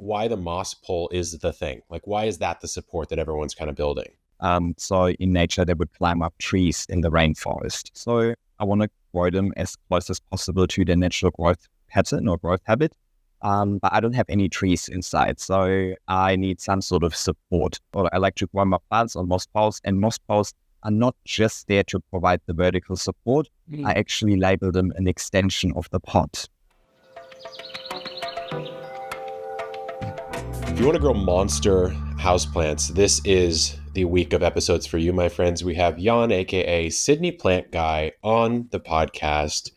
why the moss pole is the thing? Like, why is that the support that everyone's kind of building? So in nature, they would climb up trees in the rainforest. So I want to grow them as close as possible to their natural growth pattern or growth habit. But I don't have any trees inside, so I need some sort of support. Or I like to grow my plants on moss poles, and moss poles are not just there to provide the vertical support. I actually label them an extension of the pot. If you want to grow monster houseplants, this is the week of episodes for you, my friends. We have Jan, aka Sydney Plant Guy, on the podcast,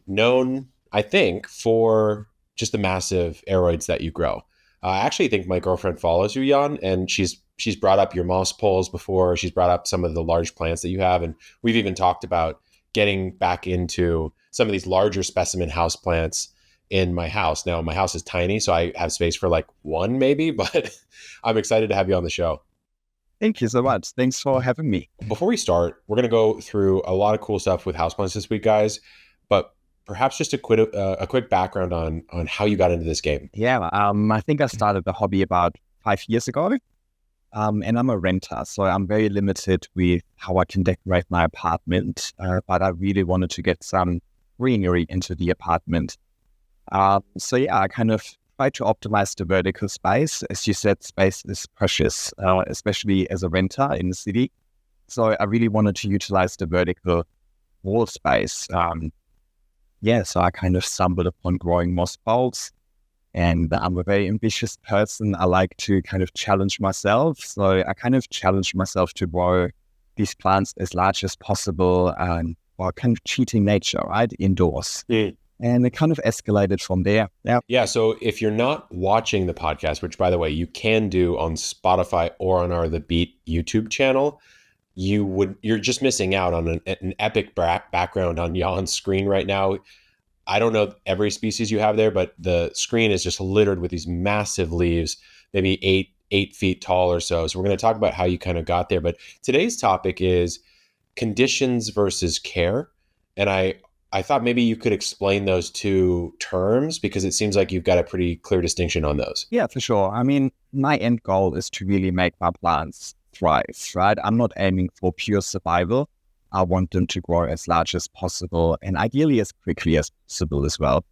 known, I think, for just the massive aeroids that you grow. I actually think my girlfriend follows you, Jan, and she's brought up your moss poles before. She's brought up some of the large plants that you have, and we've even talked about getting back into some of these larger specimen houseplants in my house. Now, my house is tiny, so I have space for like one maybe, but I'm excited to have you on the show. Thank you so much. Thanks for having me. Before we start, we're going to go through a lot of cool stuff with houseplants this week, guys, but perhaps just a quick background on how you got into this game. Yeah, I think I started the hobby about 5 years ago, and I'm a renter, so I'm very limited with how I can decorate my apartment, but I really wanted to get some greenery into the apartment. So yeah, I kind of try to optimize the vertical space. As you said, space is precious, especially as a renter in the city. So I really wanted to utilize the vertical wall space. So I kind of stumbled upon growing moss poles, and I'm a very ambitious person. I like to kind of challenge myself. So I kind of challenged myself to grow these plants as large as possible, while kind of cheating nature, right, indoors. And it kind of escalated from there. Yeah. So if you're not watching the podcast, which by the way, you can do on Spotify or on our The Beat YouTube channel, you're just missing out on an epic background on Jan's screen right now. I don't know every species you have there, but the screen is just littered with these massive leaves, maybe eight feet tall or so. So we're going to talk about how you kind of got there. But today's topic is conditions versus care. And I thought maybe you could explain those two terms, because it seems like you've got a pretty clear distinction on those. Yeah, for sure. I mean, my end goal is to really make my plants thrive, right? I'm not aiming for pure survival. I want them to grow as large as possible and ideally as quickly as possible as well.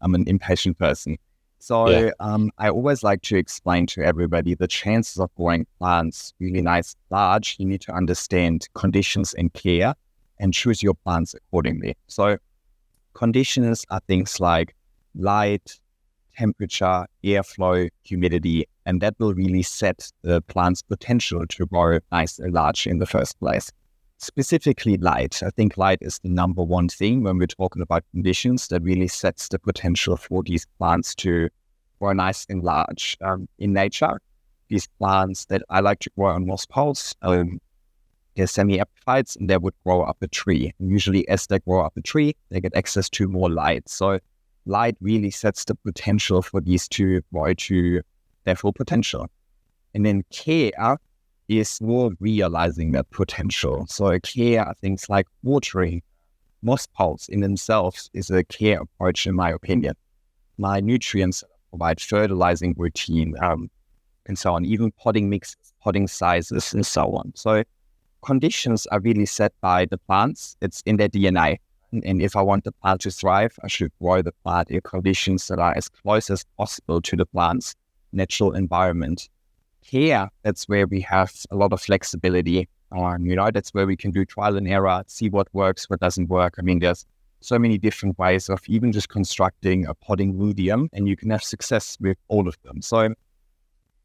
I'm an impatient person. So I always like to explain to everybody the chances of growing plants really nice, large. You need to understand conditions and care and choose your plants accordingly. So conditions are things like light, temperature, airflow, humidity, and that will really set the plant's potential to grow nice and large in the first place. Specifically light. I think light is the number one thing when we're talking about conditions that really sets the potential for these plants to grow nice and large. In nature, these plants that I like to grow on moss poles, they're semi-epiphytes, and they would grow up a tree. And usually as they grow up a tree, they get access to more light. So light really sets the potential for these to grow to their full potential. And then care is more realizing that potential. So care are things like watering. Moss poles in themselves is a care approach, in my opinion. My nutrients provide fertilizing routine, and so on, even potting mixes, potting sizes, and so on. So conditions are really set by the plants. It's in their DNA. And if I want the plant to thrive, I should grow the plant in conditions that are as close as possible to the plant's natural environment. Here, that's where we have a lot of flexibility. That's where we can do trial and error, see what works, what doesn't work. I mean, there's so many different ways of even just constructing a potting medium, and you can have success with all of them. So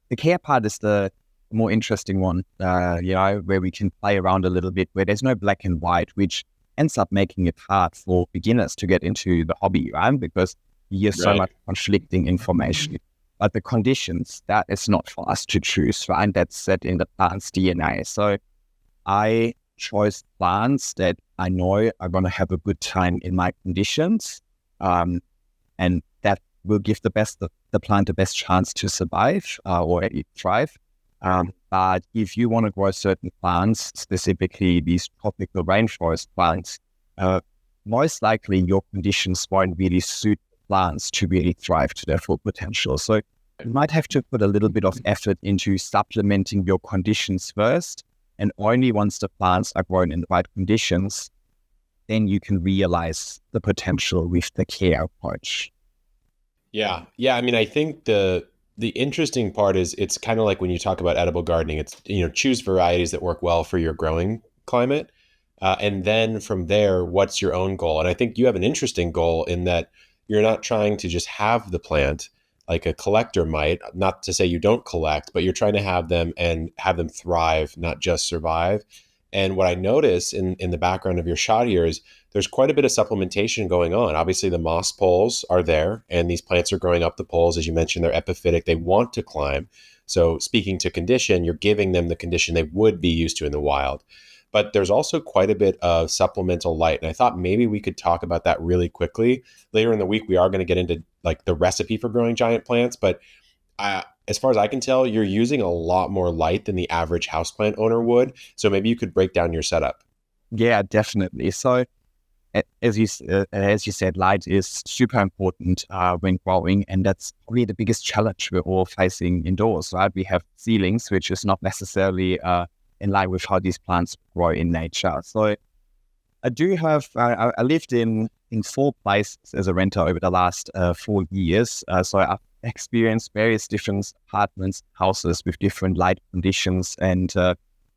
the care part is the more interesting one, where we can play around a little bit, where there's no black and white, which ends up making it hard for beginners to get into the hobby, right? Because you hear so much conflicting information. But the conditions, that is not for us to choose, right? That's set in the plant's DNA. So I chose plants that I know are going to have a good time in my conditions, and that will give the plant the best chance to survive or thrive. But if you want to grow certain plants, specifically these tropical rainforest plants, most likely your conditions won't really suit plants to really thrive to their full potential. So You might have to put a little bit of effort into supplementing your conditions first. And only once the plants are grown in the right conditions, then you can realize the potential with the care approach. Yeah. Yeah. I mean, I think the interesting part is it's kind of like when you talk about edible gardening, it's, choose varieties that work well for your growing climate. And then from there, what's your own goal? And I think you have an interesting goal in that you're not trying to just have the plant like a collector might, not to say you don't collect, but you're trying to have them and have them thrive, not just survive. And what I notice in the background of your shot here is there's quite a bit of supplementation going on. Obviously, the moss poles are there, and these plants are growing up the poles. As you mentioned, they're epiphytic, they want to climb. So, speaking to condition, you're giving them the condition they would be used to in the wild. But there's also quite a bit of supplemental light. And I thought maybe we could talk about that really quickly. Later in the week, we are going to get into like the recipe for growing giant plants. But as far as I can tell, you're using a lot more light than the average houseplant owner would. So maybe you could break down your setup. Yeah, definitely. So as you said, light is super important when growing, and that's probably the biggest challenge we're all facing indoors, right? We have ceilings, which is not necessarily in line with how these plants grow in nature. So I do have, I lived in 4 places as a renter over the last 4 years. So I've experienced various different apartments, houses with different light conditions. And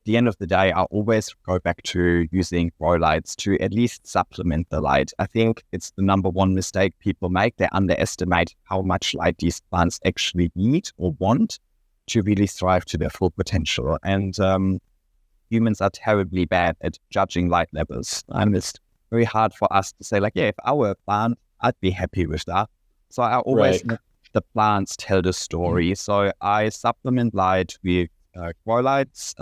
the end of the day, I always go back to using grow lights to at least supplement the light. I think it's the number one mistake people make. They underestimate how much light these plants actually need or want to really thrive to their full potential. And humans are terribly bad at judging light levels. And it's very hard for us to say, like, yeah, if I were a plant, I'd be happy with that. So I always Right. let the plants tell the story. So I supplement light with grow lights.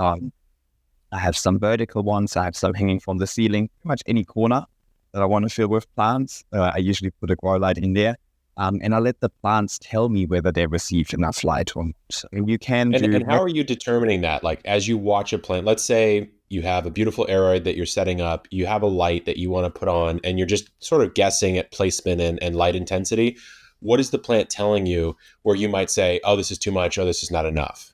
I have some vertical ones. I have some hanging from the ceiling, pretty much any corner that I want to fill with plants. I usually put a grow light in there. And I let the plants tell me whether they received enough light or not. And you can And do how are you determining that? Like as you watch a plant, let's say you have a beautiful aeroid that you're setting up, you have a light that you want to put on, and you're just sort of guessing at placement and light intensity. What is the plant telling you where you might say, oh, this is too much, or this is not enough?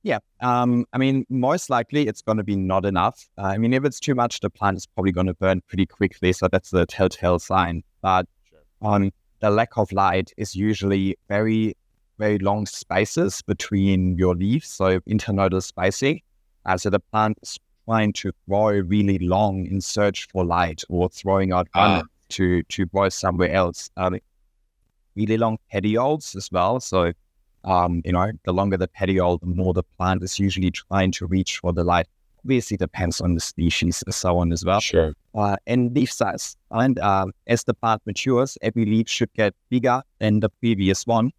Yeah. I mean, most likely it's going to be not enough. I mean, if it's too much, the plant is probably going to burn pretty quickly. So that's the telltale sign. But Sure. the lack of light is usually very, very long spaces between your leaves. So internodal spacing. So the plant is trying to grow really long in search for light or throwing out Ah, runners to grow somewhere else. Really long petioles as well. So the longer the petiole, the more the plant is usually trying to reach for the light. Obviously, depends on the species and so on as well. sure. And leaf size. And as the plant matures, every leaf should get bigger than the previous one.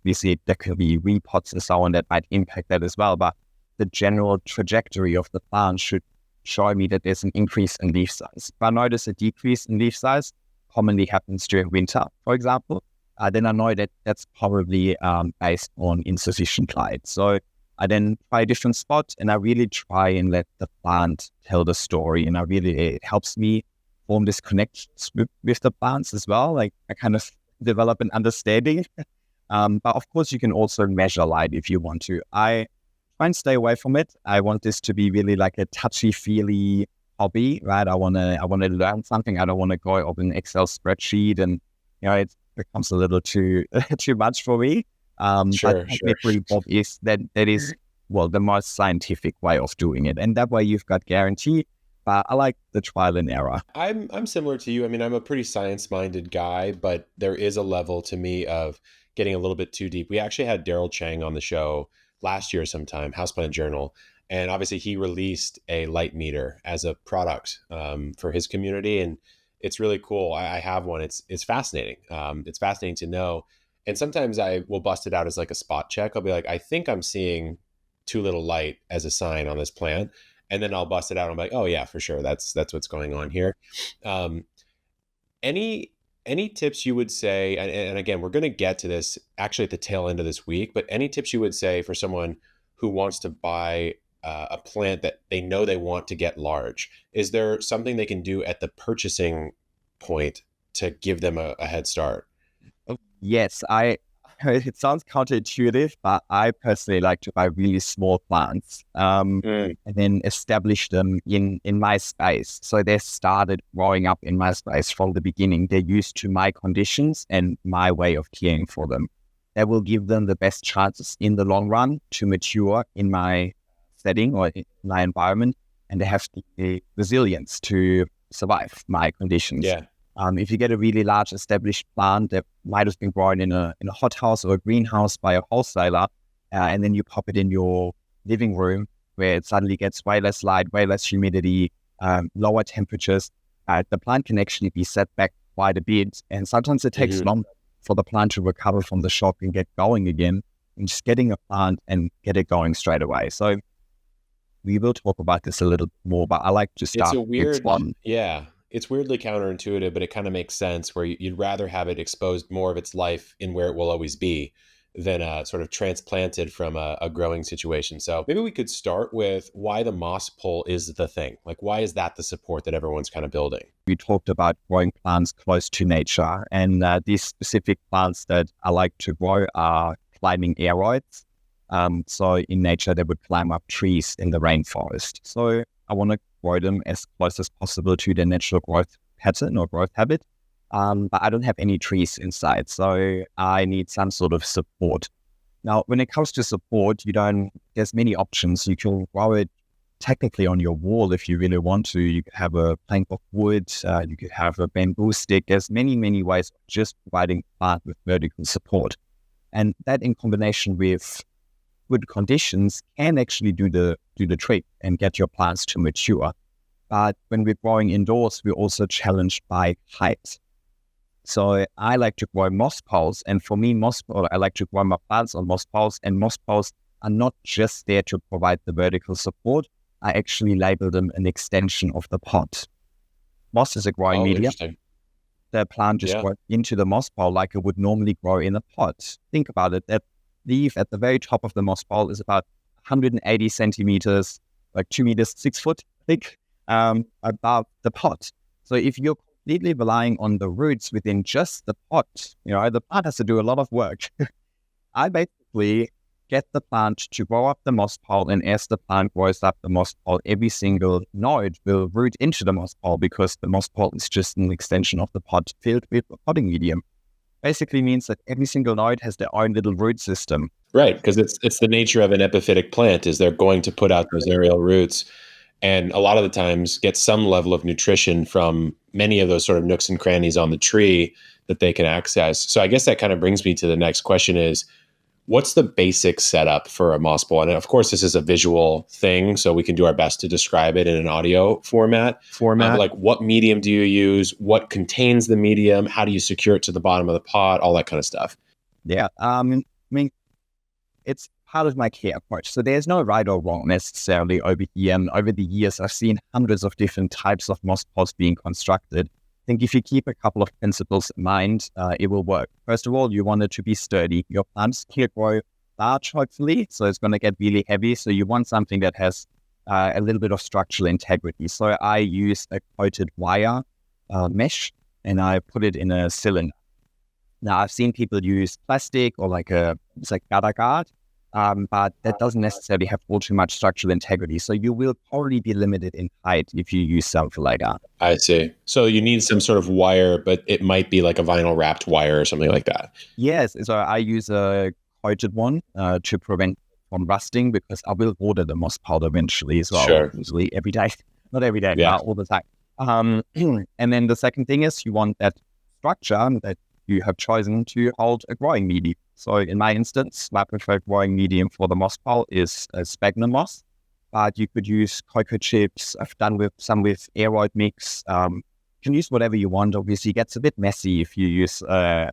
Obviously, there could be repots and so on that might impact that as well. But the general trajectory of the plant should show me that there's an increase in leaf size. If I notice a decrease in leaf size, commonly happens during winter, for example, then I know that that's probably based on insufficient light. So I then try a different spot and I really try and let the plant tell the story. And it helps me form this connection with the plants as well. Like I kind of develop an understanding. But of course, you can also measure light if you want to. I try and stay away from it. I want this to be really like a touchy-feely hobby, right? I want to learn something. I don't want to go open an Excel spreadsheet and it becomes a little too too much for me. But Sure, sure. technically, that is well the most scientific way of doing it, and that way you've got guarantee. But I like the trial and error. I'm similar to you. I mean, I'm a pretty science-minded guy, but there is a level to me of getting a little bit too deep. We actually had Daryl Chang on the show last year sometime, Houseplant Journal, and obviously he released a light meter as a product for his community, and it's really cool. I have one. It's fascinating. It's fascinating to know. And sometimes I will bust it out as like a spot check. I'll be like, I think I'm seeing too little light as a sign on this plant, and then I'll bust it out. And I'm like, oh yeah, for sure, that's what's going on here. Um, any any tips you would say? And again, we're going to get to this actually at the tail end of this week. But any tips you would say for someone who wants to buy a plant that they know they want to get large? Is there something they can do at the purchasing point to give them a head start? Yes, I it sounds counterintuitive, but I personally like to buy really small plants and then establish them in my space. So they started growing up in my space from the beginning. They're used to my conditions and my way of caring for them. That will give them the best chances in the long run to mature in my setting or in my environment, and they have the resilience to survive my conditions. Yeah. If you get a really large established plant that might have been grown in a hothouse or a greenhouse by a wholesaler, and then you pop it in your living room where it suddenly gets way less light, way less humidity, lower temperatures, the plant can actually be set back quite a bit. And sometimes it takes longer for the plant to recover from the shock and get going again. And just getting a plant and get it going straight away. So we will talk about this a little more, but I like to start with one. Yeah. It's weirdly counterintuitive, but it kind of makes sense where you'd rather have it exposed more of its life in where it will always be than sort of transplanted from a growing situation. So maybe we could start with why the moss pole is the thing. Like, why is that the support that everyone's kind of building? We talked about growing plants close to nature, and these specific plants that I like to grow are climbing aroids. So in nature, they would climb up trees in the rainforest. So I want to grow them as close as possible to their natural growth pattern or growth habit. But I don't have any trees inside, so I need some sort of support. Now, when it comes to support, there's many options. You can grow it technically on your wall if you really want to. You could have a plank of wood, you could have a bamboo stick. There's many, many ways of just providing plant with vertical support. And that in combination with good conditions can actually do the trick and get your plants to mature. But when we're growing indoors, we're also challenged by height. So I like to grow moss poles, and for me, I like to grow my plants on moss poles, and moss poles are not just there to provide the vertical support. I actually label them an extension of the pot. Moss is a growing medium. The plant just grows into the moss pole like it would normally grow in a pot. Think about it. That leaf at the very top of the moss pole is about 180 centimeters, like 2 meters, 6 foot thick, above the pot. So if you're completely relying on the roots within just the pot, the plant has to do a lot of work. I basically get the plant to grow up the moss pole, and as the plant grows up the moss pole, every single node will root into the moss pole because the moss pole is just an extension of the pot filled with a potting medium. Basically means that every single node has their own little root system. Right, because it's the nature of an epiphytic plant is they're going to put out those aerial roots, and a lot of the times get some level of nutrition from many of those sort of nooks and crannies on the tree that they can access. So I guess that kind of brings me to the next question is, what's the basic setup for a moss pole? And of course, this is a visual thing, so we can do our best to describe it in an audio format. Like, what medium do you use? What contains the medium? How do you secure it to the bottom of the pot? All that kind of stuff. Yeah, it's part of my care approach. So there's no right or wrong necessarily over here. And over the years, I've seen hundreds of different types of moss poles being constructed. I think if you keep a couple of principles in mind, it will work. First of all, you want it to be sturdy. Your plants can grow large, hopefully, so it's going to get really heavy. So you want something that has a little bit of structural integrity. So I use a coated wire mesh, and I put it in a cylinder. Now, I've seen people use plastic or it's like gutter guard, but that doesn't necessarily have all too much structural integrity. So you will probably be limited in height if you use something like that. I see. So you need some sort of wire, but it might be like a vinyl wrapped wire or something like that. Yes. So I use a coated one to prevent from rusting, because I will water the moss powder eventually as well. Sure. Usually every day. Not every day, Yeah. but all the time. And then the second thing is you want that structure that you have chosen to hold a growing medium. So in my instance, my preferred growing medium for the moss pole is sphagnum moss, but you could use cocoa chips. I've done some with aeroid mix. You can use whatever you want. Obviously, it gets a bit messy if you use a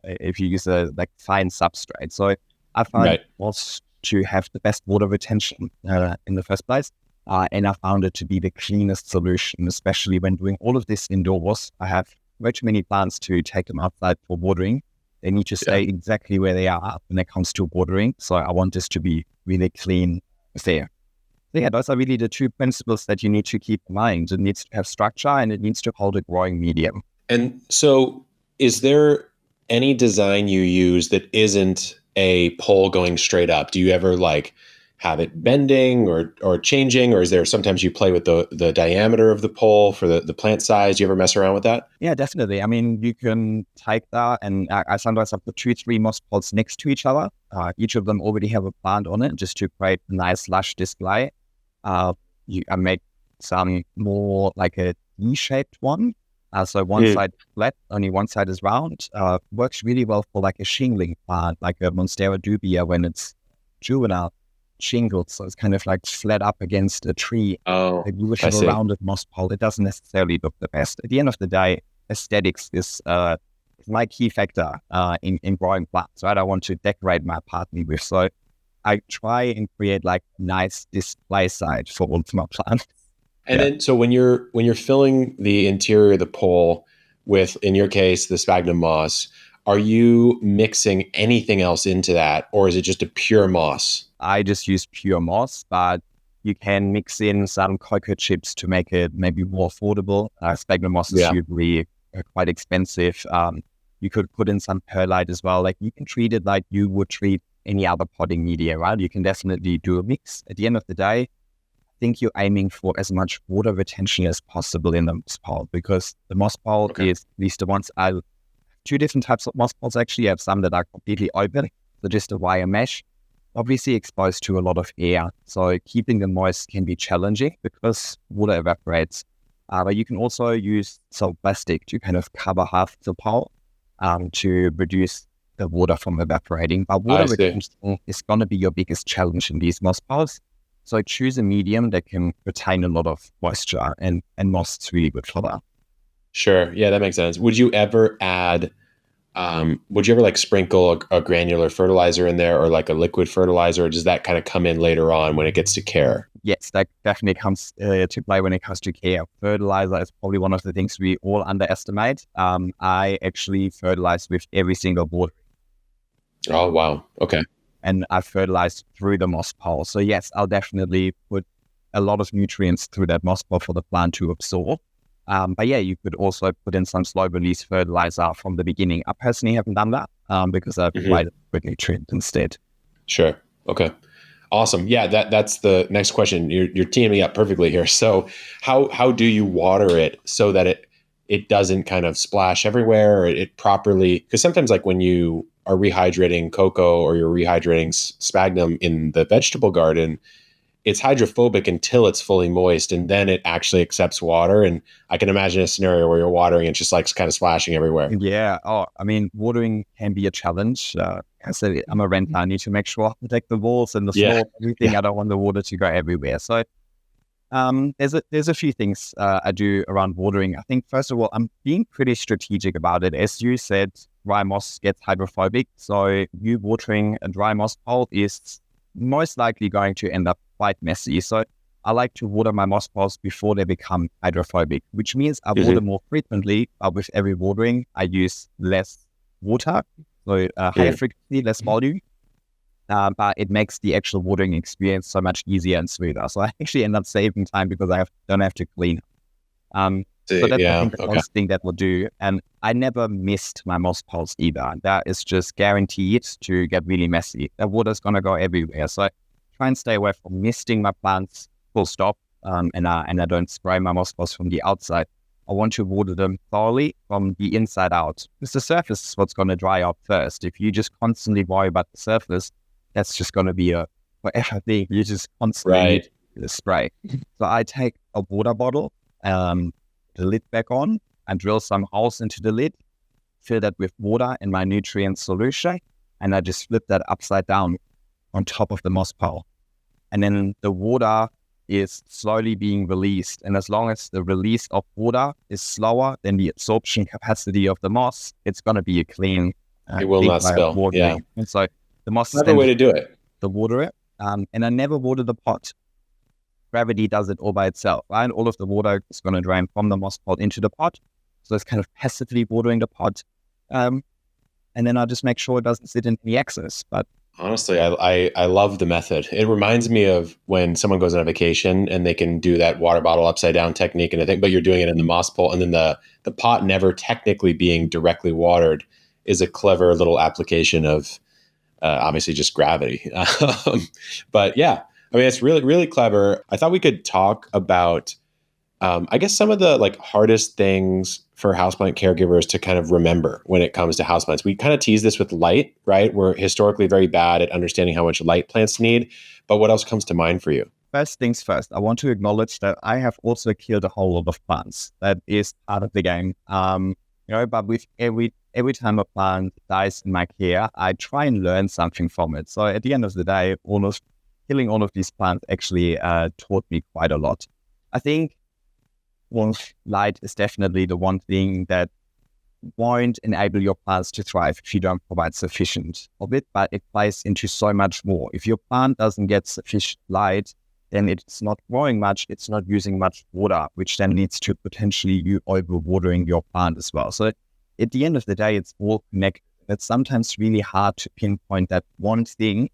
fine substrate. So I find moss to have the best water retention in the first place. And I found it to be the cleanest solution, especially when doing all of this indoors. I have way too many plants to take them outside for watering. They need to stay exactly where they are when it comes to watering. So I want this to be really clean there. So yeah, those are really the two principles that you need to keep in mind. It needs to have structure and it needs to hold a growing medium. And so is there any design you use that isn't a pole going straight up? Do you ever like have it bending or changing, or is there sometimes you play with the diameter of the pole for the plant size? Do you ever mess around with that? Yeah, definitely. I mean, you can take that, and I sometimes have the 2, 3 moss pods next to each other. Each of them already have a plant on it, just to create a nice lush display. I make some more like a D-shaped one. So one side flat, only one side is round. Works really well for like a shingling plant, like a Monstera dubia when it's juvenile shingled. So it's kind of like flat up against a tree. Oh, Like you wish I it a see. rounded moss pole. It doesn't necessarily look the best. At the end of the day, aesthetics is my key factor in growing plants, right? I want to decorate my apartment with. So I try and create like nice display side for all of my plants. And Yeah. then, so when you're filling the interior of the pole with, in your case, the sphagnum moss, are you mixing anything else into that, or is it just a pure moss? I just use pure moss, but you can mix in some cocoa chips to make it maybe more affordable. Sphagnum moss is Yeah. usually quite expensive. You could put in some perlite as well. Like you can treat it like you would treat any other potting media, right? You can definitely do a mix. At the end of the day, I think you're aiming for as much water retention as possible in the moss pole, because the moss pole Okay. is, at least the ones I, two different types of moss poles actually. I have some that are completely open, so just a wire mesh, obviously exposed to a lot of air. So keeping them moist can be challenging because water evaporates. But you can also use some plastic to kind of cover half the pole to reduce the water from evaporating. But I water see. retention is going to be your biggest challenge in these moss poles. So choose a medium that can retain a lot of moisture, and moss is really good for that. Sure. Yeah, that makes sense. Would you ever like sprinkle a granular fertilizer in there, or like a liquid fertilizer, or does that kind of come in later on when it gets to care? Yes, that definitely comes to play when it comes to care. Fertilizer is probably one of the things we all underestimate. I actually fertilize with every single water, Oh, wow. Okay. and I fertilize through the moss pole. So yes, I'll definitely put a lot of nutrients through that moss pole for the plant to absorb. But yeah, you could also put in some slow release fertilizer from the beginning. I personally haven't done that because I've Hmm. applied it with nutrients instead. Sure. Okay. Awesome. Yeah, that's the next question. You're teeing me up perfectly here. So, how do you water it so that it doesn't kind of splash everywhere, or it properly? Because sometimes, like when you are rehydrating cocoa or you're rehydrating sphagnum in the vegetable garden, it's hydrophobic until it's fully moist, and then it actually accepts water. And I can imagine a scenario where you're watering and it's just like kind of splashing everywhere. Yeah. Oh, I mean, watering can be a challenge. I said I'm a renter. I need to make sure I protect the walls and the Yeah. floor, everything. Yeah. I don't want the water to go everywhere. So there's a few things I do around watering. I think first of all, I'm being pretty strategic about it. As you said, dry moss gets hydrophobic. So you watering a dry moss pole is most likely going to end up quite messy. So I like to water my moss poles before they become hydrophobic, which means I water Hmm. more frequently. But with every watering, I use less water, so higher Hmm. frequency, less volume. But it makes the actual watering experience so much easier and smoother. So I actually end up saving time because don't have to clean. So that's, I Yeah. think, the Okay. most thing that will do. And I never missed my moss poles either. That is just guaranteed to get really messy. That water's going to go everywhere. So I try and stay away from misting my plants full stop. And I don't spray my moss poles from the outside. I want to water them thoroughly from the inside out, because the surface is what's going to dry out first. If you just constantly worry about the surface, that's just going to be a forever thing. You just constantly need Right. to spray. So I take a water bottle, the lid back on, and drill some holes into the lid, fill that with water and my nutrient solution, and I just flip that upside down on top of the moss pole. And then the water is slowly being released. And as long as the release of water is slower than the absorption capacity of the moss, it's going to be a clean, It will clean not way of spill. Yeah. watering. And so the moss is Another then way just to do it. to water it. And I never water the pot. Gravity does it all by itself, right? And all of the water is going to drain from the moss pot into the pot. So it's kind of passively watering the pot. And then I just make sure it doesn't sit in any excess. But Honestly, I love the method. It reminds me of when someone goes on a vacation and they can do that water bottle upside down technique, and I think, but you're doing it in the moss pole, and then the pot never technically being directly watered is a clever little application obviously just gravity. But yeah, I mean, it's really, really clever. I thought we could talk about, I guess, some of the like hardest things for houseplant caregivers to kind of remember when it comes to houseplants. We kind of tease this with light, right? We're historically very bad at understanding how much light plants need. But what else comes to mind for you? First things first, I want to acknowledge that I have also killed a whole lot of plants. That is part of the game. But with every time a plant dies in my care, I try and learn something from it. So at the end of the day, almost killing all of these plants actually taught me quite a lot. I think light is definitely the one thing that won't enable your plants to thrive if you don't provide sufficient of it, but it plays into so much more. If your plant doesn't get sufficient light, then it's not growing much, it's not using much water, which then leads to potentially you overwatering your plant as well. So at the end of the day, it's all connected. It's sometimes really hard to pinpoint that one thing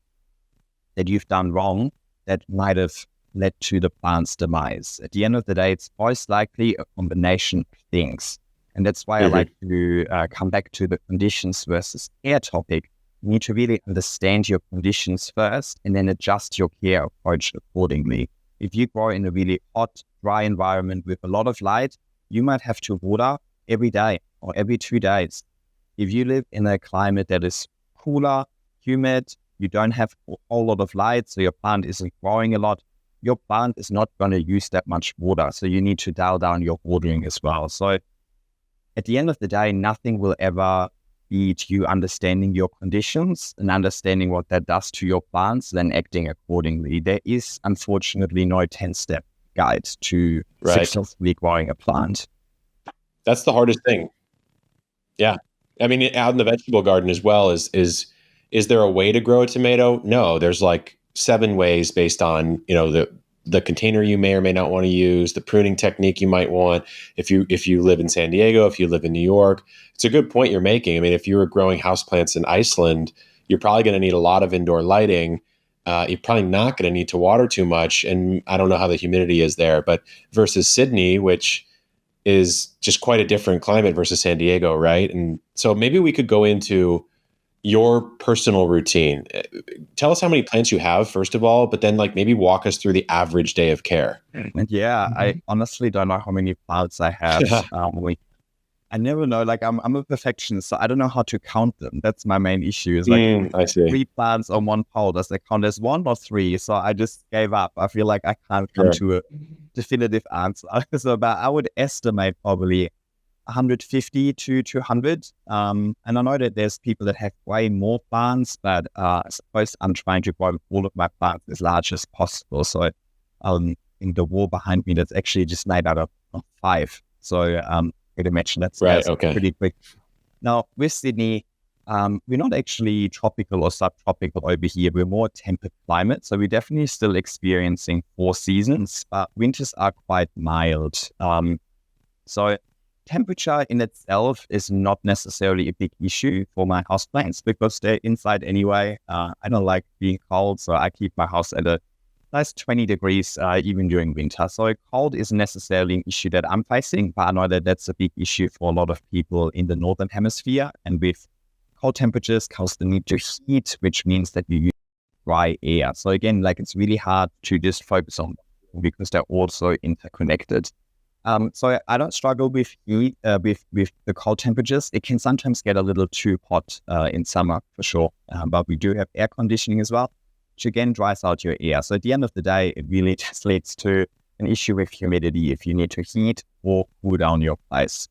that you've done wrong that might have led to the plant's demise. At the end of the day, it's most likely a combination of things. And that's why I like to come back to the conditions versus care topic. You need to really understand your conditions first and then adjust your care approach accordingly. If you grow in a really hot, dry environment with a lot of light, you might have to water every day or every 2 days. If you live in a climate that is cooler, humid, you don't have a whole lot of light, so your plant isn't growing a lot, your plant is not going to use that much water. So you need to dial down your watering as well. So at the end of the day, nothing will ever beat you understanding your conditions and understanding what that does to your plants, then acting accordingly. There is unfortunately no 10-step guide to successfully growing a plant. That's the hardest thing. Yeah. I mean, out in the vegetable garden as well, is there a way to grow a tomato? No, there's like 7 ways based on, the container you may or may not want to use, the pruning technique you might want. If you live in San Diego, if you live in New York, it's a good point you're making. I mean, if you were growing houseplants in Iceland, you're probably going to need a lot of indoor lighting. You're probably not going to need to water too much. And I don't know how the humidity is there, but versus Sydney, which is just quite a different climate versus San Diego, right? And so maybe we could go into your personal routine. Tell us how many plants you have, first of all, but then like maybe walk us through the average day of care. Yeah, I honestly don't know how many plants I have. I never know. Like I'm a perfectionist, so I don't know how to count them. That's my main issue. Is like I see. 3 plants on one pole. Does that count as 1 or 3? So I just gave up. I feel like I can't come to a definitive answer. So, but I would estimate probably 150 to 200. And I know that there's people that have way more plants, but I suppose I'm trying to grow all of my plants as large as possible. So in the wall behind me, that's actually just made out of 5. So I could imagine that's pretty quick. Now with Sydney, we're not actually tropical or subtropical over here. We're more temperate climate. So we're definitely still experiencing 4 seasons, but winters are quite mild. So temperature in itself is not necessarily a big issue for my houseplants because they're inside anyway. I don't like being cold, so I keep my house at a nice 20 degrees even during winter. So cold isn't necessarily an issue that I'm facing, but I know that that's a big issue for a lot of people in the Northern Hemisphere. And with cold temperatures comes the need to heat, which means that you use dry air. So again, like it's really hard to just focus on because they're also interconnected. So I don't struggle with heat, with the cold temperatures. It can sometimes get a little too hot in summer for sure, but we do have air conditioning as well, which again dries out your air. So at the end of the day, it really just leads to an issue with humidity if you need to heat or cool down your place.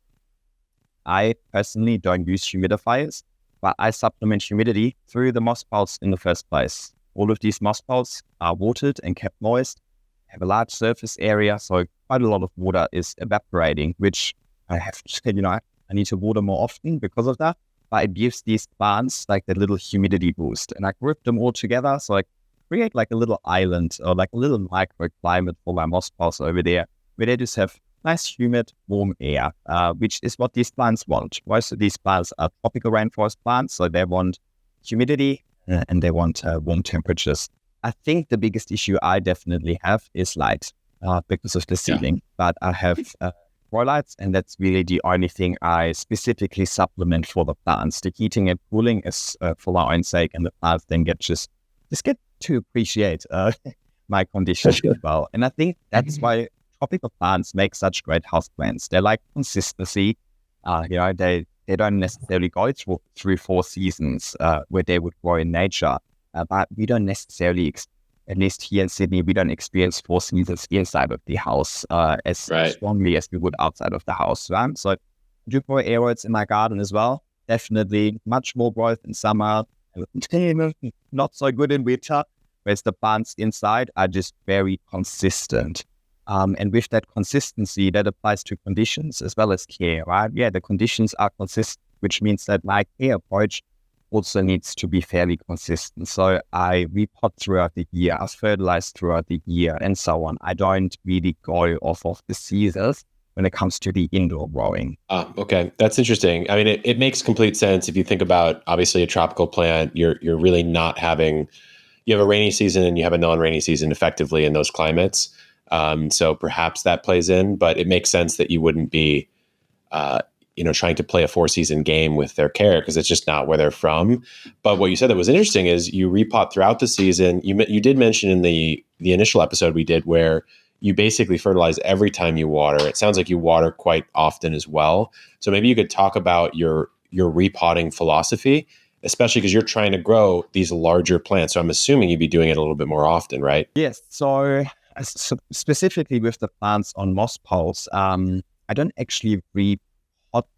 I personally don't use humidifiers, but I supplement humidity through the moss pots in the first place. All of these moss pots are watered and kept moist, have a large surface area, so quite a lot of water is evaporating, which I have to, I need to water more often because of that, but it gives these plants like that little humidity boost. And I group them all together, so I create like a little island or like a little microclimate for my moss pots over there, where they just have nice, humid, warm air, which is what these plants want. Most of these plants are tropical rainforest plants, so they want humidity and they want warm temperatures. I think the biggest issue I definitely have is light because of the ceiling, but I have grow lights, and that's really the only thing I specifically supplement for the plants. The heating and cooling is for my own sake, and the plants then just get to appreciate my conditions as well. And I think that's why tropical plants make such great houseplants. They like consistency. They don't necessarily go through 4 seasons where they would grow in nature. But we don't necessarily, at least here in Sydney, we don't experience 4 seasons inside of the house as strongly as we would outside of the house. Right? So I do grow aeroids in my garden as well. Definitely much more growth in summer, not so good in winter, whereas the plants inside are just very consistent. And with that consistency, that applies to conditions as well as care, right? Yeah, the conditions are consistent, which means that my care approach also needs to be fairly consistent. So I repot throughout the year, I fertilize throughout the year, and so on. I don't really go off of the seasons when it comes to the indoor growing. Okay. That's interesting. I mean, it makes complete sense if you think about, obviously, a tropical plant. You're really not having, you have a rainy season and you have a non-rainy season effectively in those climates. So perhaps that plays in, but it makes sense that you wouldn't be, trying to play a 4-season game with their care, because it's just not where they're from. But what you said that was interesting is you repot throughout the season. You did mention in the initial episode we did where you basically fertilize every time you water. It sounds like you water quite often as well. So maybe you could talk about your repotting philosophy, especially because you're trying to grow these larger plants. So I'm assuming you'd be doing it a little bit more often, right? Yes. So specifically with the plants on moss poles, I don't actually repot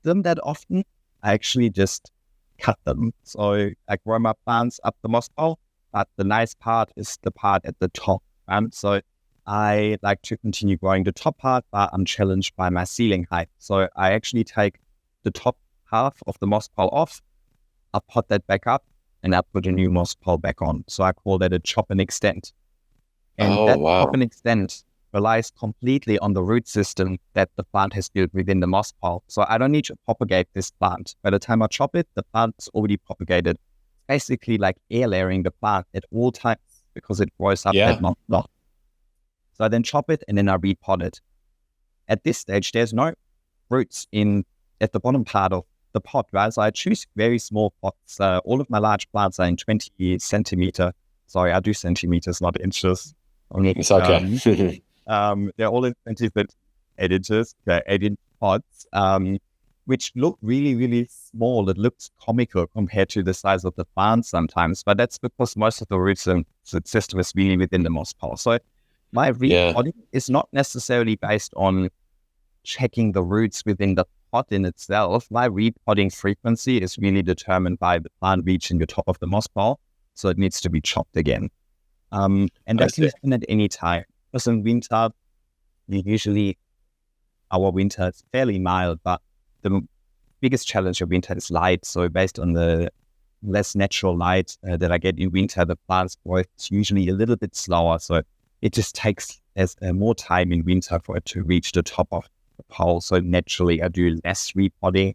them that often. I actually just cut them. So I grow my plants up the moss pole, but the nice part is the part at the top. So I like to continue growing the top part, but I'm challenged by my ceiling height. So I actually take the top half of the moss pole off, I pot that back up, and I put a new moss pole back on. So I call that a chop and extend. And chop and extend relies completely on the root system that the plant has built within the moss pole. So I don't need to propagate this plant. By the time I chop it, the plant is already propagated. Basically like air layering the plant at all times because it grows up that moss pole. So I then chop it and then I repot it. At this stage, there's no roots at the bottom part of the pot, right? So I choose very small pots. All of my large plants are in 20 centimeter. Sorry, I do centimeters, not inches. It's okay. They're all in 20 inches, 8-inch pots, which look really, really small. It looks comical compared to the size of the plant sometimes, but that's because most of the root system is really within the moss pole. So my repotting is not necessarily based on checking the roots within the pot in itself. My repotting frequency is really determined by the plant reaching the top of the moss pole, so it needs to be chopped again. And that can happen at any time. Because in winter, our winter is fairly mild, but the biggest challenge of winter is light. So based on the less natural light that I get in winter, the plant's growth is usually a little bit slower. So it just takes more time in winter for it to reach the top of the pole. So naturally, I do less repotting,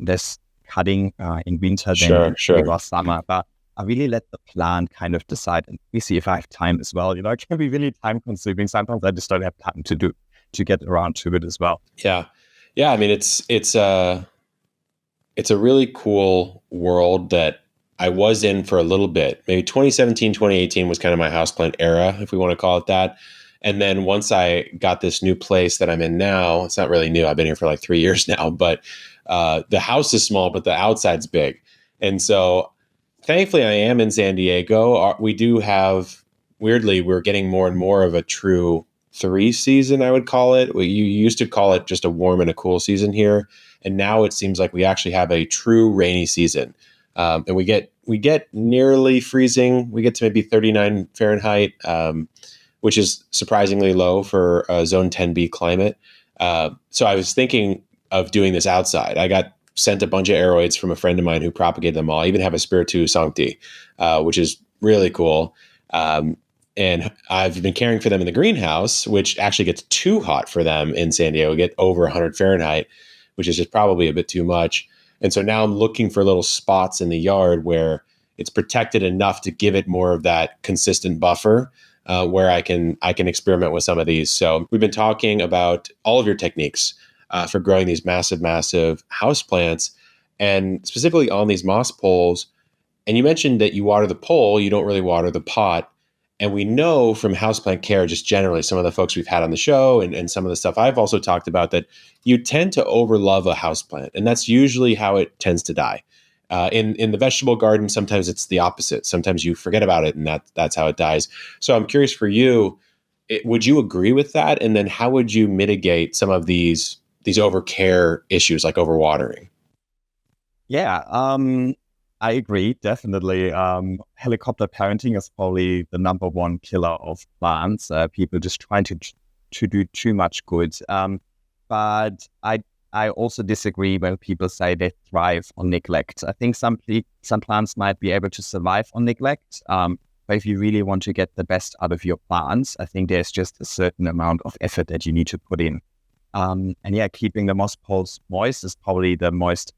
less cutting in winter than in summer. But I really let the plant kind of decide, and we see if I have time as well. It can be really time consuming. Sometimes I just don't have time to get around to it as well. Yeah. I mean, it's a really cool world that I was in for a little bit. Maybe 2017, 2018 was kind of my houseplant era, if we want to call it that. And then once I got this new place that I'm in now, it's not really new. I've been here for like 3 years now, but the house is small, but the outside's big. And so thankfully, I am in San Diego. We do have, weirdly, we're getting more and more of a true 3 season, I would call it. You used to call it just a warm and a cool season here. And now it seems like we actually have a true rainy season. And we get nearly freezing. We get to maybe 39 Fahrenheit, which is surprisingly low for a zone 10B climate. So I was thinking of doing this outside. I got sent a bunch of aeroids from a friend of mine who propagated them all. I even have a Spiritu Sancti, which is really cool. And I've been caring for them in the greenhouse, which actually gets too hot for them in San Diego. We get over 100 Fahrenheit, which is just probably a bit too much. And so now I'm looking for little spots in the yard where it's protected enough to give it more of that consistent buffer, where I can experiment with some of these. So we've been talking about all of your techniques. for growing these massive houseplants, and specifically on these moss poles. And you mentioned that you water the pole, you don't really water the pot. And we know from houseplant care, just generally, some of the folks we've had on the show and some of the stuff I've also talked about, that you tend to overlove a houseplant. And that's usually how it tends to die. In the vegetable garden, sometimes it's the opposite. Sometimes you forget about it, and that's how it dies. So I'm curious for you, would you agree with that? And then how would you mitigate some of these overcare issues like overwatering? Yeah, I agree, definitely. Helicopter parenting is probably the number one killer of plants. People just trying to do too much good. But I also disagree when people say they thrive on neglect. I think some plants might be able to survive on neglect. But if you really want to get the best out of your plants, I think there's just a certain amount of effort that you need to put in. And yeah, keeping the moss poles moist is probably the most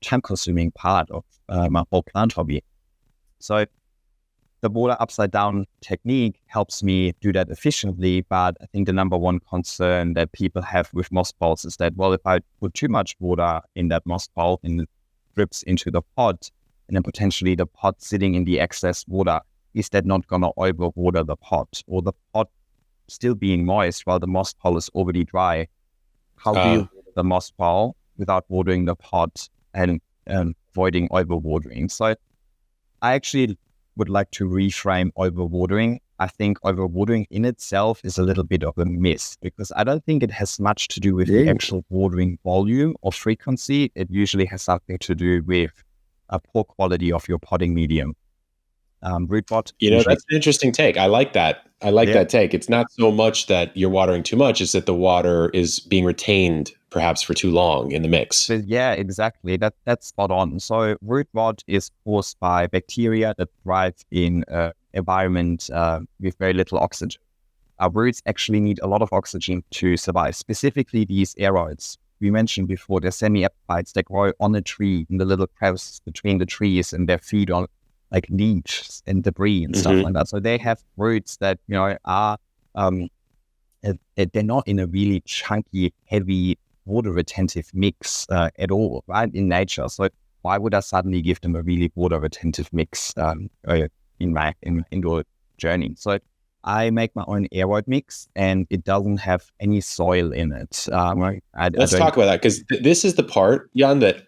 time-consuming part of my whole plant hobby. So the water upside down technique helps me do that efficiently, but I think the number one concern that people have with moss balls is that, well, if I put too much water in that moss ball and it drips into the pot, and then potentially the pot sitting in the excess water, is that not going to overwater the pot, or the pot still being moist while the moss ball is already dry? How do you water the moss ball without watering the pot and avoiding overwatering? So I actually would like to reframe overwatering. I think overwatering in itself is a little bit of a myth, because I don't think it has much to do with the actual watering volume or frequency. It usually has something to do with a poor quality of your potting medium. Root rot. That's an interesting take. I like that. That take. It's not so much that you're watering too much, it's that the water is being retained perhaps for too long in the mix. But yeah, exactly. That's spot on. So root rot is caused by bacteria that thrive in an environment with very little oxygen. Our roots actually need a lot of oxygen to survive, specifically these aeroids. We mentioned before, they're semi-epiphytes that grow on a tree in the little crevices between the trees, and they feed on like leaves and debris and stuff like that. So they have roots that, are, they're not in a really chunky, heavy, water retentive mix at all, right, in nature. So why would I suddenly give them a really water retentive mix in my indoor journey? So I make my own aeroid mix, and it doesn't have any soil in it. Let's talk about that, because this is the part, Jan, that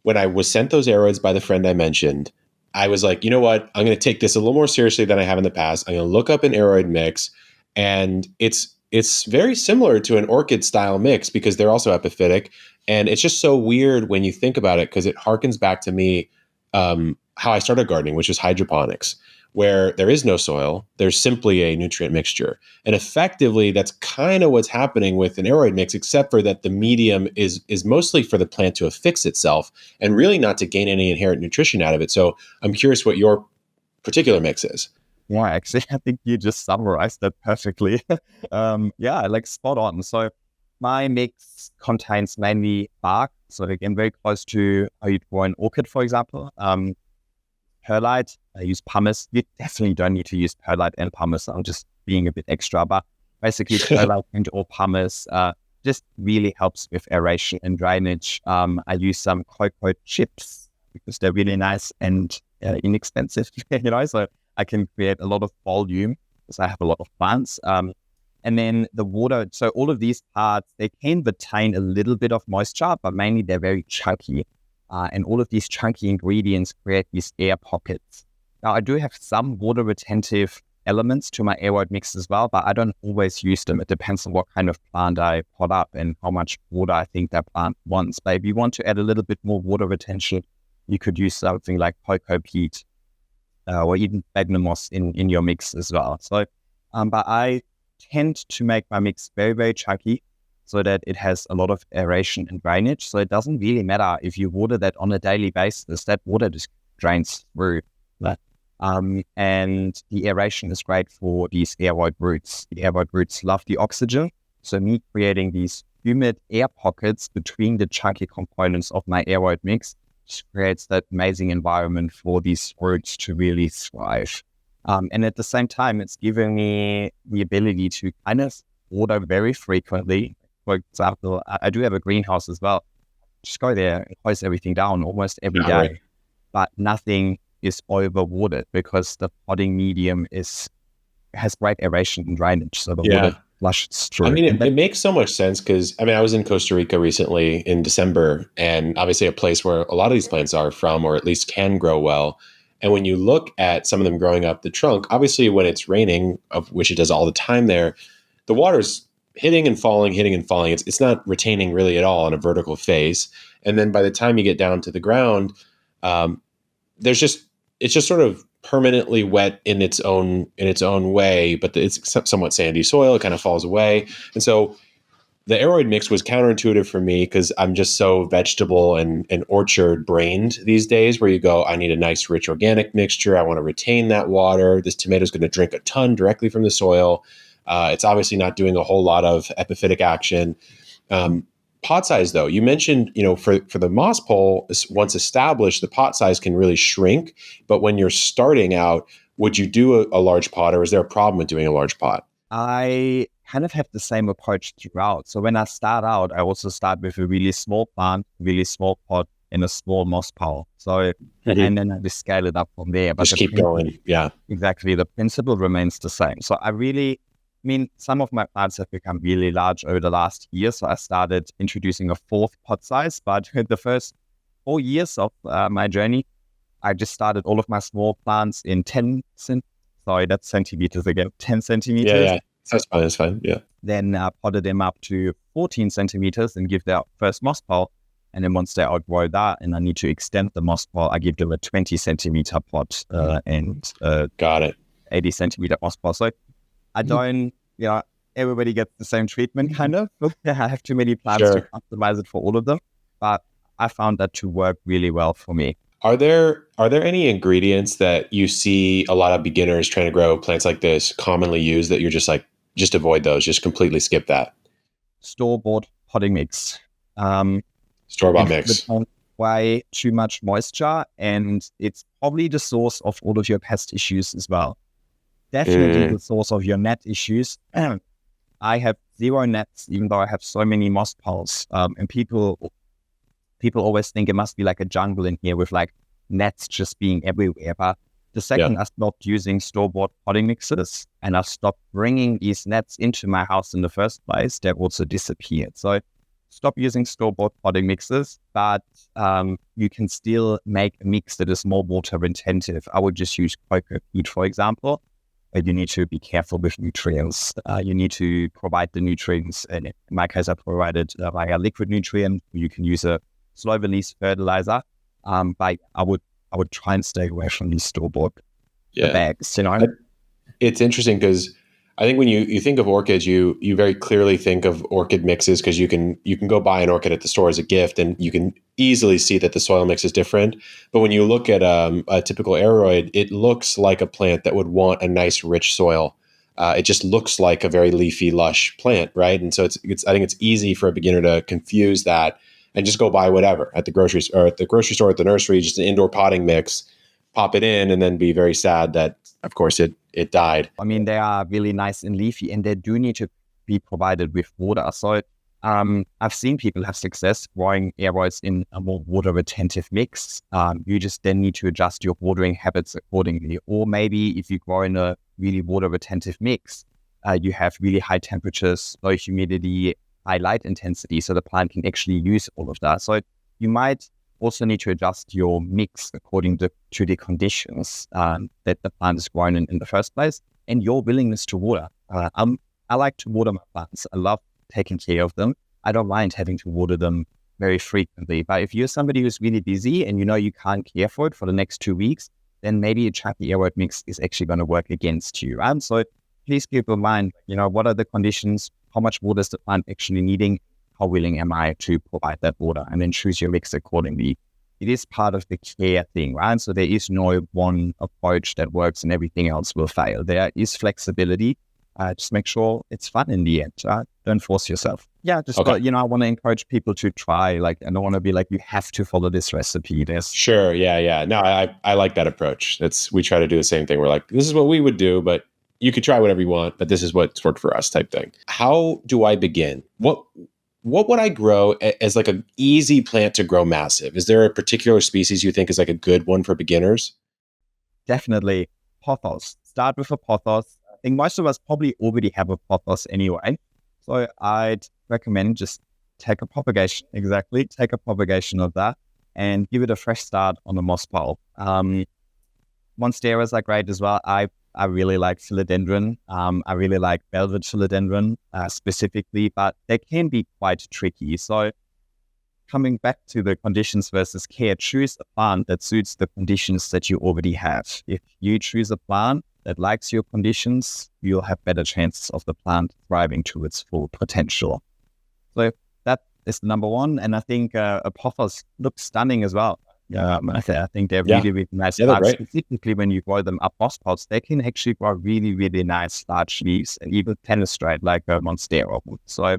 when I was sent those aeroids by the friend I mentioned, I was like, you know what? I'm going to take this a little more seriously than I have in the past. I'm going to look up an aeroid mix, and it's very similar to an orchid style mix because they're also epiphytic. And it's just so weird when you think about it, because it harkens back to me how I started gardening, which was hydroponics, where there is no soil. There's simply a nutrient mixture. And effectively, that's kind of what's happening with an aeroid mix, except for that the medium is mostly for the plant to affix itself and really not to gain any inherent nutrition out of it. So I'm curious what your particular mix is. Yeah, actually, I think you just summarized that perfectly. Yeah, like spot on. So my mix contains mainly bark. So again, very close to how you'd grow an orchid, for example. Perlite, I use pumice. You definitely don't need to use perlite and pumice. I'm just being a bit extra, but basically perlite and or pumice just really helps with aeration and drainage. I use some cocoa chips because they're really nice and inexpensive, so I can create a lot of volume because I have a lot of plants. And then the water, so all of these parts, they can retain a little bit of moisture, but mainly they're very chunky. And all of these chunky ingredients create these air pockets. Now, I do have some water retentive elements to my aeroid mix as well, but I don't always use them. It depends on what kind of plant I pot up and how much water I think that plant wants. But if you want to add a little bit more water retention, you could use something like cocoa peat or even sphagnum moss in your mix as well. So, but I tend to make my mix very, very chunky so that it has a lot of aeration and drainage. So it doesn't really matter if you water that on a daily basis, that water just drains through. And the aeration is great for these aeroid roots. The aeroid roots love the oxygen. So me creating these humid air pockets between the chunky components of my aeroid mix creates that amazing environment for these roots to really thrive. And at the same time, it's giving me the ability to kind of water very frequently, for example, I do have a greenhouse as well. Just go there and hoist everything down almost every day. Right. But nothing is overwatered because the potting medium has great aeration and drainage, so the water flushes through. I mean, it makes so much sense because, I mean, I was in Costa Rica recently in December, and obviously a place where a lot of these plants are from, or at least can grow well. And when you look at some of them growing up the trunk, obviously when it's raining, of which it does all the time there, the water's hitting and falling, hitting and falling. It's not retaining really at all in a vertical phase. And then by the time you get down to the ground, it's just sort of permanently wet in its own way, but it's somewhat sandy soil. It kind of falls away. And so the aroid mix was counterintuitive for me because I'm just so vegetable and orchard brained these days, where you go, I need a nice rich organic mixture. I want to retain that water. This tomato is going to drink a ton directly from the soil. It's obviously not doing a whole lot of epiphytic action. Pot size, though, you mentioned, for the moss pole, once established, the pot size can really shrink. But when you're starting out, would you do a large pot, or is there a problem with doing a large pot? I kind of have the same approach throughout. So when I start out, I also start with a really small plant, really small pot, and a small moss pole. So, and then I just scale it up from there. But just keep going. Yeah, exactly. The principle remains the same. So some of my plants have become really large over the last year. So I started introducing a fourth pot size, but the first 4 years of my journey, I just started all of my small plants in 10 centimeters again, 10 centimeters. Yeah. That's fine. Yeah. Then potted them up to 14 centimeters and give their first moss pole. And then once they outgrow that and I need to extend the moss pole, I give them a 20 centimeter pot and got it, 80 centimeter moss pole. So I don't, everybody gets the same treatment kind of. I have too many plants to optimize it for all of them. But I found that to work really well for me. Are there any ingredients that you see a lot of beginners trying to grow plants like this commonly use that you're just like, just avoid those, just completely skip that? Store-bought potting mix. Store-bought mix. Way too much moisture, and it's probably the source of all of your pest issues as well. Definitely the source of your net issues. I have 0 nets, even though I have so many moss poles. And people always think it must be like a jungle in here with like nets just being everywhere. But the second I stopped using store-bought potting mixes and I stopped bringing these nets into my house in the first place, they also disappeared. So stop using store-bought potting mixes, but you can still make a mix that is more water intensive. I would just use cocoa peat, for example. You need to be careful with nutrients. You need to provide the nutrients. And in my case, I provided via liquid nutrient. You can use a slow release fertilizer. But I would try and stay away from these store-bought bags. It's interesting because I think when you think of orchids, you very clearly think of orchid mixes because you can go buy an orchid at the store as a gift and you can easily see that the soil mix is different. But when you look at a typical aroid, it looks like a plant that would want a nice rich soil. It just looks like a very leafy, lush plant, right? And so I think it's easy for a beginner to confuse that and just go buy whatever at the grocery store, at the nursery, just an indoor potting mix, pop it in, and then be very sad that, of course, it died. I mean, they are really nice and leafy, and they do need to be provided with water. So I've seen people have success growing aroids in a more water retentive mix. You just then need to adjust your watering habits accordingly. Or maybe if you grow in a really water retentive mix, you have really high temperatures, low humidity, high light intensity, so the plant can actually use all of that. So you might also need to adjust your mix according to the conditions that the plant is grown in the first place and your willingness to water. I like to water my plants. I love taking care of them. I don't mind having to water them very frequently. But if you're somebody who's really busy and you know you can't care for it for the next 2 weeks, then maybe a chunky aroid mix is actually going to work against you. And so please keep in mind, what are the conditions? How much water is the plant actually needing? How willing am I to provide that water? And then choose your mix accordingly. It is part of the care thing, right? So there is no one approach that works and everything else will fail. There is flexibility. Just make sure it's fun in the end. Don't force yourself. Yeah, just okay. I want to encourage people to try. I don't want to be like, you have to follow this recipe. Sure, yeah. No, I like that approach. We try to do the same thing. We're like, this is what we would do, but you could try whatever you want, but this is what's worked for us type thing. How do I begin? what would I grow as like an easy plant to grow massive? Is there a particular species you think is like a good one for beginners? Definitely pothos. Start with a pothos. I think most of us probably already have a pothos anyway. So I'd recommend just take a propagation, take a propagation of that and give it a fresh start on a moss pole. Monsteras are great as well. I really like philodendron. I really like velvet philodendron specifically, but they can be quite tricky. So coming back to the conditions versus care, choose a plant that suits the conditions that you already have. If you choose a plant that likes your conditions, you'll have better chances of the plant thriving to its full potential. So that is number one. And I think pothos looks stunning as well. I think they're really, really nice Yeah, they're plants. great. Specifically, when you grow them up moss pots, they can actually grow really, really nice large leaves and even fenestrate like a monstera would. So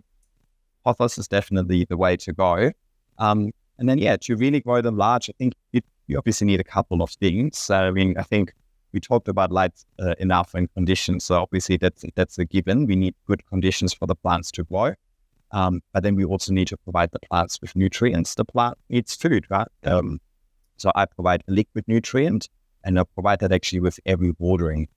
pothos is definitely the way to go. And then, to really grow them large, I think you obviously need a couple of things. I mean, I think we talked about light enough and conditions. So obviously that's a given. We need good conditions for the plants to grow. But then we also need to provide the plants with nutrients. The plant needs food, right? So I provide a liquid nutrient and I provide that actually with every watering.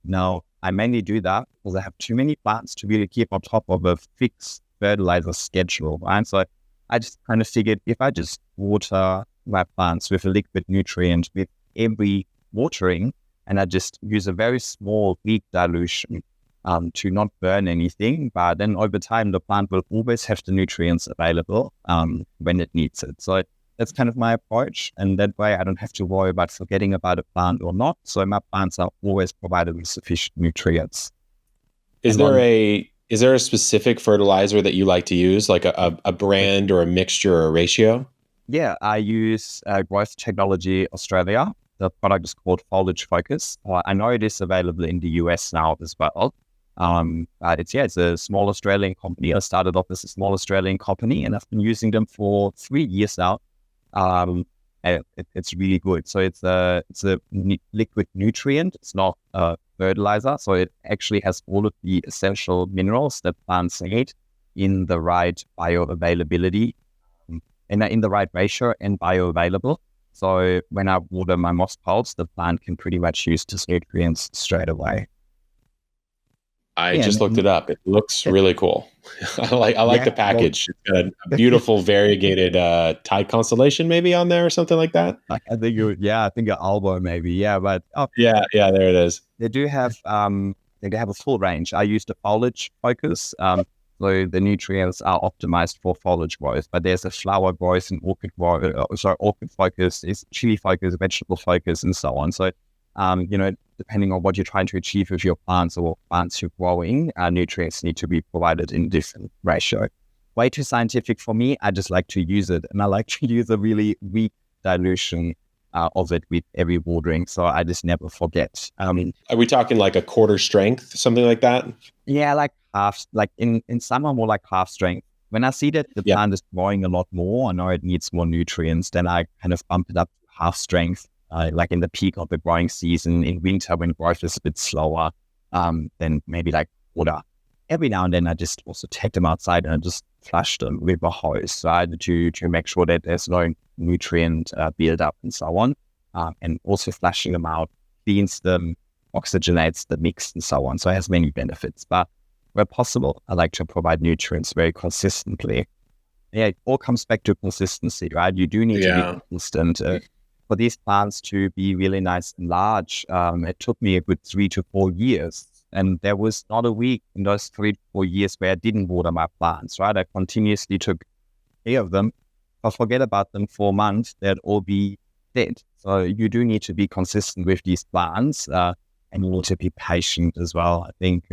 Now, I mainly do that because I have too many plants to really keep on top of a fixed fertilizer schedule, right? So I just kind of figured if I just water my plants with a liquid nutrient with every watering, and I just use a very small weak dilution to not burn anything, but then over time, the plant will always have the nutrients available when it needs it. So that's kind of my approach. And that way I don't have to worry about forgetting about a plant or not. So my plants are always provided with sufficient nutrients. Is there a specific fertilizer that you like to use, like a brand or a mixture or a ratio? Yeah, I use Growth Technology Australia. The product is called Foliage Focus. I know it is available in the US now as well. It's a small Australian company. I started off as a small Australian company and I've been using them for 3 years now. And it's really good. So it's a liquid nutrient. It's not a fertilizer. So it actually has all of the essential minerals that plants need in the right bioavailability and in the right ratio and bioavailable. So when I water my moss poles, the plant can pretty much use these nutrients straight away. I just looked it up. It looks really cool. I like the package. It's got a beautiful variegated tide constellation maybe on there or something like that. I think I think an elbow maybe. Yeah, but yeah, there it is. They do have they have a full range. I use the Foliage Focus. So the nutrients are optimized for foliage growth, but there's a flower growth and orchid growth. Orchid focus, is chili focus, vegetable focus, and so on. So depending on what you're trying to achieve with your plants or plants you're growing, nutrients need to be provided in different ratio. Way too scientific for me. I just like to use it, and I like to use a really weak dilution of it with every watering, so I just never forget. Are we talking like a quarter strength, something like that? Yeah, like half. Like in summer, more like half strength. When I see that the plant is growing a lot more, I know it needs more nutrients, then I kind of bump it up to half strength. Like in the peak of the growing season, in winter when growth is a bit slower, then maybe like water. Every now and then I just also take them outside and I just flush them with a hose, right, to make sure that there's no nutrient build up and so on. And also flushing them out cleans them, oxygenates the mix and so on. So it has many benefits. But where possible, I like to provide nutrients very consistently. Yeah, it all comes back to consistency, right? You do need to be consistent. For these plants to be really nice and large, it took me a good 3 to 4 years. And there was not a week in those 3 to 4 years where I didn't water my plants, right? I continuously took care of them. If I forget about them for a month, they'd all be dead. So you do need to be consistent with these plants and you need to be patient as well. I think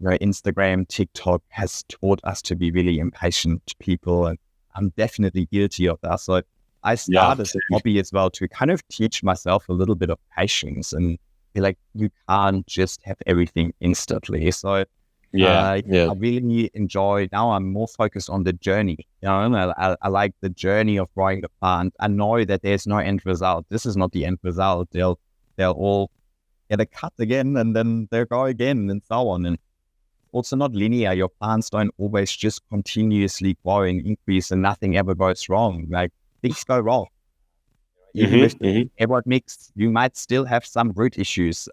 Instagram, TikTok has taught us to be really impatient people, and I'm definitely guilty of that. So I started the hobby as well to kind of teach myself a little bit of patience and be like, you can't just have everything instantly. So I really enjoy, now I'm more focused on the journey. I like the journey of growing the plant. I know that there's no end result. This is not the end result. They'll all get a cut again and then they'll go again and so on. And also not linear. Your plants don't always just continuously grow and increase and nothing ever goes wrong. Like things go wrong. Even with the everwood mix, you might still have some root issues.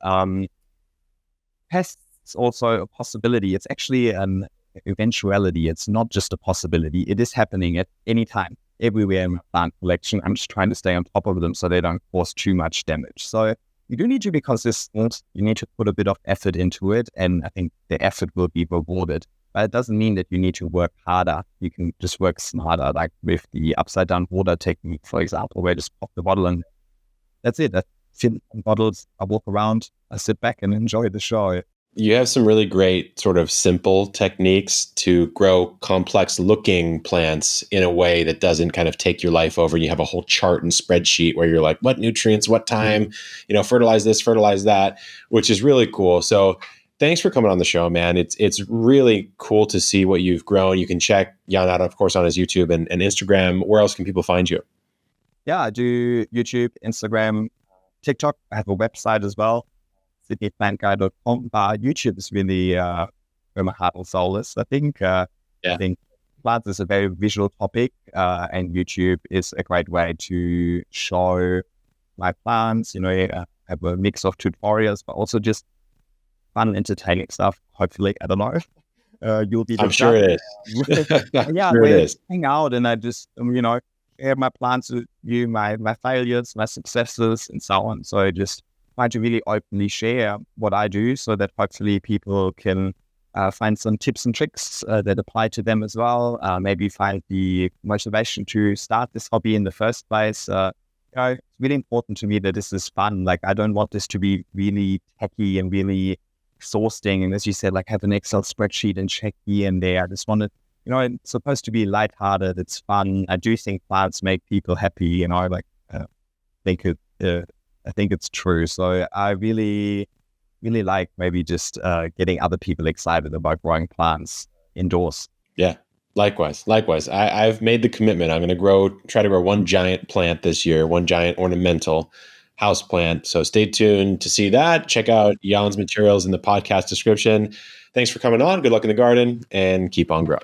Pests also a possibility. It's actually an eventuality. It's not just a possibility. It is happening at any time, everywhere in my plant collection. I'm just trying to stay on top of them so they don't cause too much damage. So you do need to be consistent. You need to put a bit of effort into it, and I think the effort will be rewarded. But it doesn't mean that you need to work harder. You can just work smarter, like with the upside down water technique, for example, where I just pop the bottle and that's it. I fill bottles, I walk around, I sit back and enjoy the show. You have some really great sort of simple techniques to grow complex looking plants in a way that doesn't kind of take your life over. You have a whole chart and spreadsheet where you're like, what nutrients, what time, fertilize this, fertilize that, which is really cool. So thanks for coming on the show, man. It's really cool to see what you've grown. You can check Jan out, of course, on his YouTube and Instagram. Where else can people find you? Yeah, I do YouTube, Instagram, TikTok. I have a website as well, sydneyplantguy.com. But YouTube is really where my heart and soul is. I think I think plants is a very visual topic, and YouTube is a great way to show my plants. I have a mix of tutorials, but also just fun, entertaining stuff. Hopefully, I don't know. You'll be. I'm sure it is. Yeah, sure it is. Hang out, and I just share my plants with you, my failures, my successes, and so on. So I just try to really openly share what I do, so that hopefully people can find some tips and tricks that apply to them as well. Maybe find the motivation to start this hobby in the first place. It's really important to me that this is fun. Like, I don't want this to be really techy and really exhausting. And as you said, like have an Excel spreadsheet and check here and there. I just want it, it's supposed to be lighthearted. It's fun. I do think plants make people happy. I think it's true. So I really, really like maybe just getting other people excited about growing plants indoors. Yeah. Likewise. I've made the commitment. I'm going to try to grow one giant plant this year, one giant ornamental house plant. So stay tuned to see that. Check out Jan's materials in the podcast description. Thanks for coming on. Good luck in the garden and keep on growing.